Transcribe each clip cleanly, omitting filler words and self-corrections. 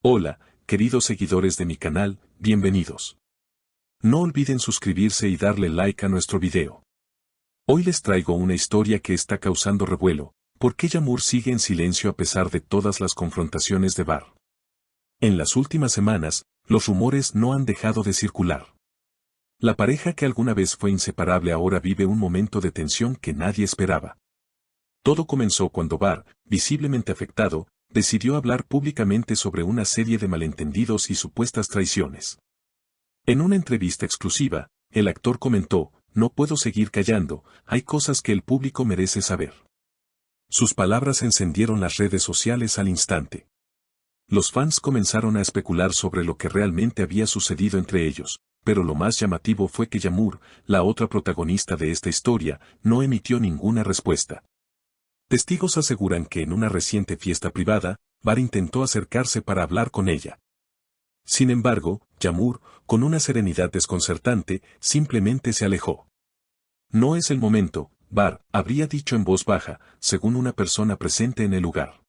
Hola, queridos seguidores de mi canal, bienvenidos. No olviden suscribirse y darle like a nuestro video. Hoy les traigo una historia que está causando revuelo, ¿por qué Yamur sigue en silencio a pesar de todas las confrontaciones de Bar? En las últimas semanas, los rumores no han dejado de circular. La pareja que alguna vez fue inseparable ahora vive un momento de tensión que nadie esperaba. Todo comenzó cuando Bar, visiblemente afectado, decidió hablar públicamente sobre una serie de malentendidos y supuestas traiciones. En una entrevista exclusiva, el actor comentó, "No puedo seguir callando, hay cosas que el público merece saber". Sus palabras encendieron las redes sociales al instante. Los fans comenzaron a especular sobre lo que realmente había sucedido entre ellos, pero lo más llamativo fue que Yamur, la otra protagonista de esta historia, no emitió ninguna respuesta. Testigos aseguran que en una reciente fiesta privada, Bar intentó acercarse para hablar con ella. Sin embargo, Yamur, con una serenidad desconcertante, simplemente se alejó. "No es el momento", Bar habría dicho en voz baja, según una persona presente en el lugar.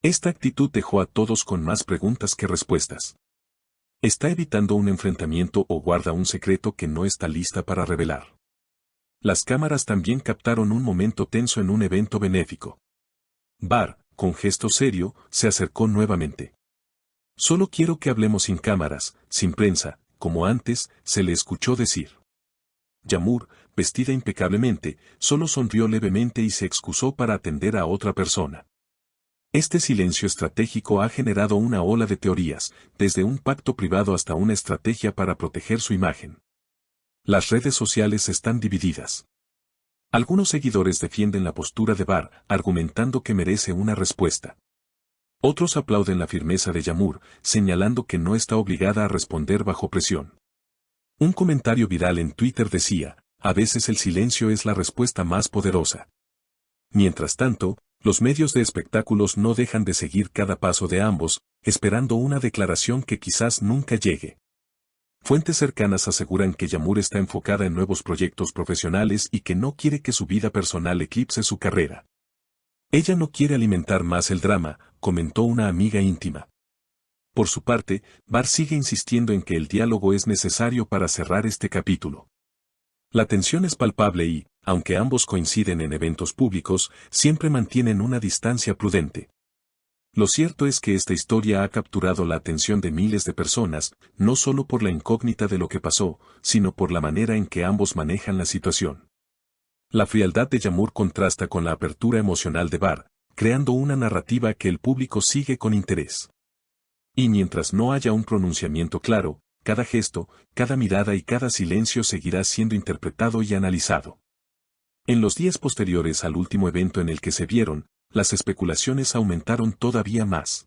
Esta actitud dejó a todos con más preguntas que respuestas. ¿Está evitando un enfrentamiento o guarda un secreto que no está lista para revelar? Las cámaras también captaron un momento tenso en un evento benéfico. Bar, con gesto serio, se acercó nuevamente. "Solo quiero que hablemos sin cámaras, sin prensa", como antes, se le escuchó decir. Yamur, vestida impecablemente, solo sonrió levemente y se excusó para atender a otra persona. Este silencio estratégico ha generado una ola de teorías, desde un pacto privado hasta una estrategia para proteger su imagen. Las redes sociales están divididas. Algunos seguidores defienden la postura de Bar, argumentando que merece una respuesta. Otros aplauden la firmeza de Yamur, señalando que no está obligada a responder bajo presión. Un comentario viral en Twitter decía, "A veces el silencio es la respuesta más poderosa". Mientras tanto, los medios de espectáculos no dejan de seguir cada paso de ambos, esperando una declaración que quizás nunca llegue. Fuentes cercanas aseguran que Yamur está enfocada en nuevos proyectos profesionales y que no quiere que su vida personal eclipse su carrera. "Ella no quiere alimentar más el drama", comentó una amiga íntima. Por su parte, Bar sigue insistiendo en que el diálogo es necesario para cerrar este capítulo. La tensión es palpable y, aunque ambos coinciden en eventos públicos, siempre mantienen una distancia prudente. Lo cierto es que esta historia ha capturado la atención de miles de personas, no solo por la incógnita de lo que pasó, sino por la manera en que ambos manejan la situación. La frialdad de Yamur contrasta con la apertura emocional de Bar, creando una narrativa que el público sigue con interés. Y mientras no haya un pronunciamiento claro, cada gesto, cada mirada y cada silencio seguirá siendo interpretado y analizado. En los días posteriores al último evento en el que se vieron, las especulaciones aumentaron todavía más.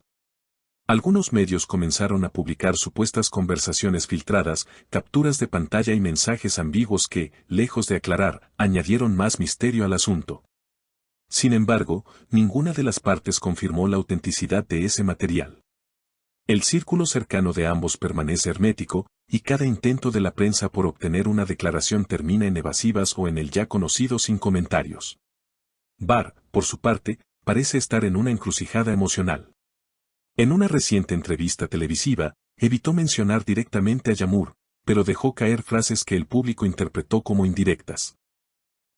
Algunos medios comenzaron a publicar supuestas conversaciones filtradas, capturas de pantalla y mensajes ambiguos que, lejos de aclarar, añadieron más misterio al asunto. Sin embargo, ninguna de las partes confirmó la autenticidad de ese material. El círculo cercano de ambos permanece hermético, y cada intento de la prensa por obtener una declaración termina en evasivas o en el ya conocido sin comentarios. Bar, por su parte, parece estar en una encrucijada emocional. En una reciente entrevista televisiva, evitó mencionar directamente a Yamur, pero dejó caer frases que el público interpretó como indirectas.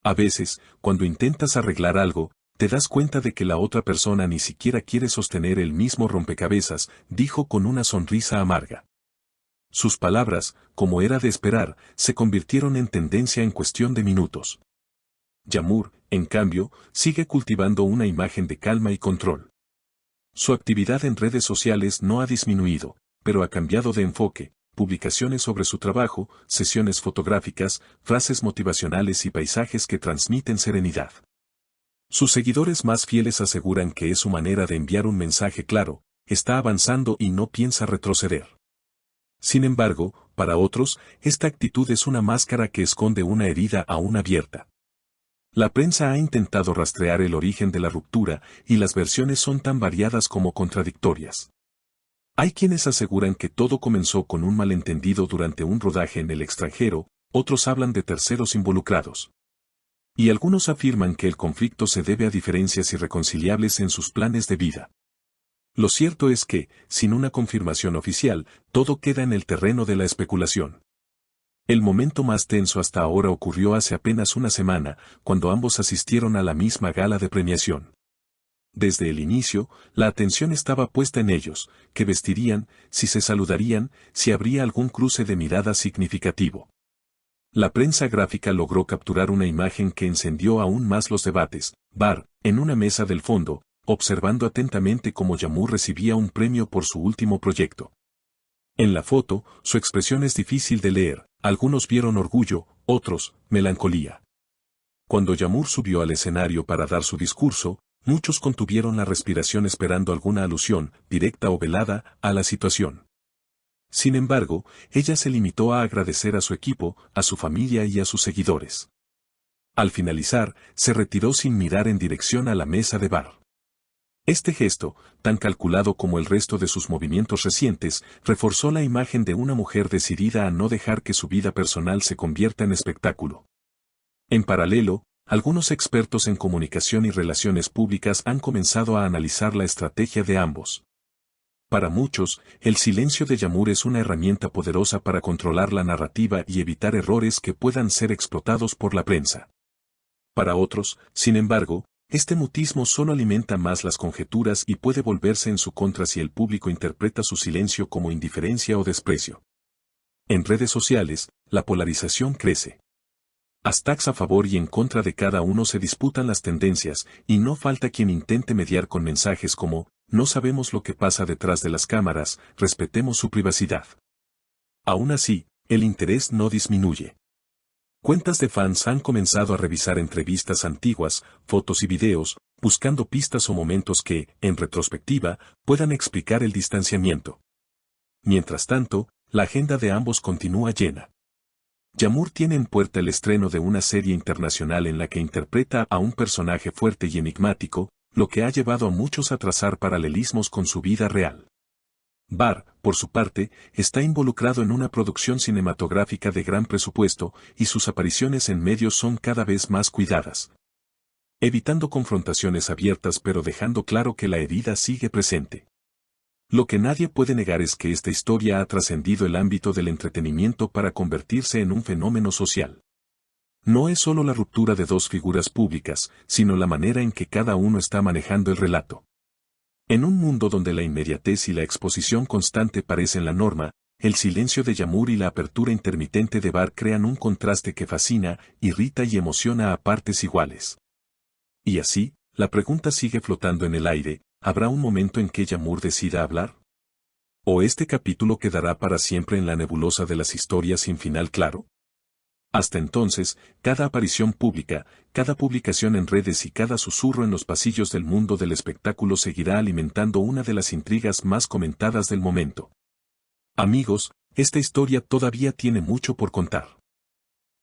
"A veces, cuando intentas arreglar algo, te das cuenta de que la otra persona ni siquiera quiere sostener el mismo rompecabezas", dijo con una sonrisa amarga. Sus palabras, como era de esperar, se convirtieron en tendencia en cuestión de minutos. Yamur, en cambio, sigue cultivando una imagen de calma y control. Su actividad en redes sociales no ha disminuido, pero ha cambiado de enfoque: publicaciones sobre su trabajo, sesiones fotográficas, frases motivacionales y paisajes que transmiten serenidad. Sus seguidores más fieles aseguran que es su manera de enviar un mensaje claro: está avanzando y no piensa retroceder. Sin embargo, para otros, esta actitud es una máscara que esconde una herida aún abierta. La prensa ha intentado rastrear el origen de la ruptura, y las versiones son tan variadas como contradictorias. Hay quienes aseguran que todo comenzó con un malentendido durante un rodaje en el extranjero, otros hablan de terceros involucrados. Y algunos afirman que el conflicto se debe a diferencias irreconciliables en sus planes de vida. Lo cierto es que, sin una confirmación oficial, todo queda en el terreno de la especulación. El momento más tenso hasta ahora ocurrió hace apenas una semana, cuando ambos asistieron a la misma gala de premiación. Desde el inicio, la atención estaba puesta en ellos, qué vestirían, si se saludarían, si habría algún cruce de miradas significativo. La prensa gráfica logró capturar una imagen que encendió aún más los debates. Barr, en una mesa del fondo, observando atentamente cómo Yamur recibía un premio por su último proyecto. En la foto, su expresión es difícil de leer, algunos vieron orgullo, otros, melancolía. Cuando Yamur subió al escenario para dar su discurso, muchos contuvieron la respiración esperando alguna alusión, directa o velada, a la situación. Sin embargo, ella se limitó a agradecer a su equipo, a su familia y a sus seguidores. Al finalizar, se retiró sin mirar en dirección a la mesa de bar. Este gesto, tan calculado como el resto de sus movimientos recientes, reforzó la imagen de una mujer decidida a no dejar que su vida personal se convierta en espectáculo. En paralelo, algunos expertos en comunicación y relaciones públicas han comenzado a analizar la estrategia de ambos. Para muchos, el silencio de Yamur es una herramienta poderosa para controlar la narrativa y evitar errores que puedan ser explotados por la prensa. Para otros, sin embargo, este mutismo solo alimenta más las conjeturas y puede volverse en su contra si el público interpreta su silencio como indiferencia o desprecio. En redes sociales, la polarización crece. Hashtags a favor y en contra de cada uno se disputan las tendencias, y no falta quien intente mediar con mensajes como, no sabemos lo que pasa detrás de las cámaras, respetemos su privacidad. Aún así, el interés no disminuye. Cuentas de fans han comenzado a revisar entrevistas antiguas, fotos y videos, buscando pistas o momentos que, en retrospectiva, puedan explicar el distanciamiento. Mientras tanto, la agenda de ambos continúa llena. Yamur tiene en puerta el estreno de una serie internacional en la que interpreta a un personaje fuerte y enigmático, lo que ha llevado a muchos a trazar paralelismos con su vida real. Barr, por su parte, está involucrado en una producción cinematográfica de gran presupuesto, y sus apariciones en medios son cada vez más cuidadas. Evitando confrontaciones abiertas pero dejando claro que la herida sigue presente. Lo que nadie puede negar es que esta historia ha trascendido el ámbito del entretenimiento para convertirse en un fenómeno social. No es solo la ruptura de dos figuras públicas, sino la manera en que cada uno está manejando el relato. En un mundo donde la inmediatez y la exposición constante parecen la norma, el silencio de Yamur y la apertura intermitente de Barr crean un contraste que fascina, irrita y emociona a partes iguales. Y así, la pregunta sigue flotando en el aire, ¿habrá un momento en que Yamur decida hablar? ¿O este capítulo quedará para siempre en la nebulosa de las historias sin final claro? Hasta entonces, cada aparición pública, cada publicación en redes y cada susurro en los pasillos del mundo del espectáculo seguirá alimentando una de las intrigas más comentadas del momento. Amigos, esta historia todavía tiene mucho por contar.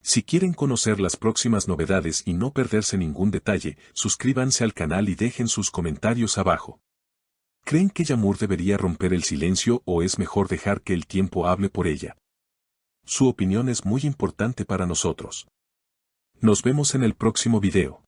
Si quieren conocer las próximas novedades y no perderse ningún detalle, suscríbanse al canal y dejen sus comentarios abajo. ¿Creen que Yamur debería romper el silencio o es mejor dejar que el tiempo hable por ella? Su opinión es muy importante para nosotros. Nos vemos en el próximo video.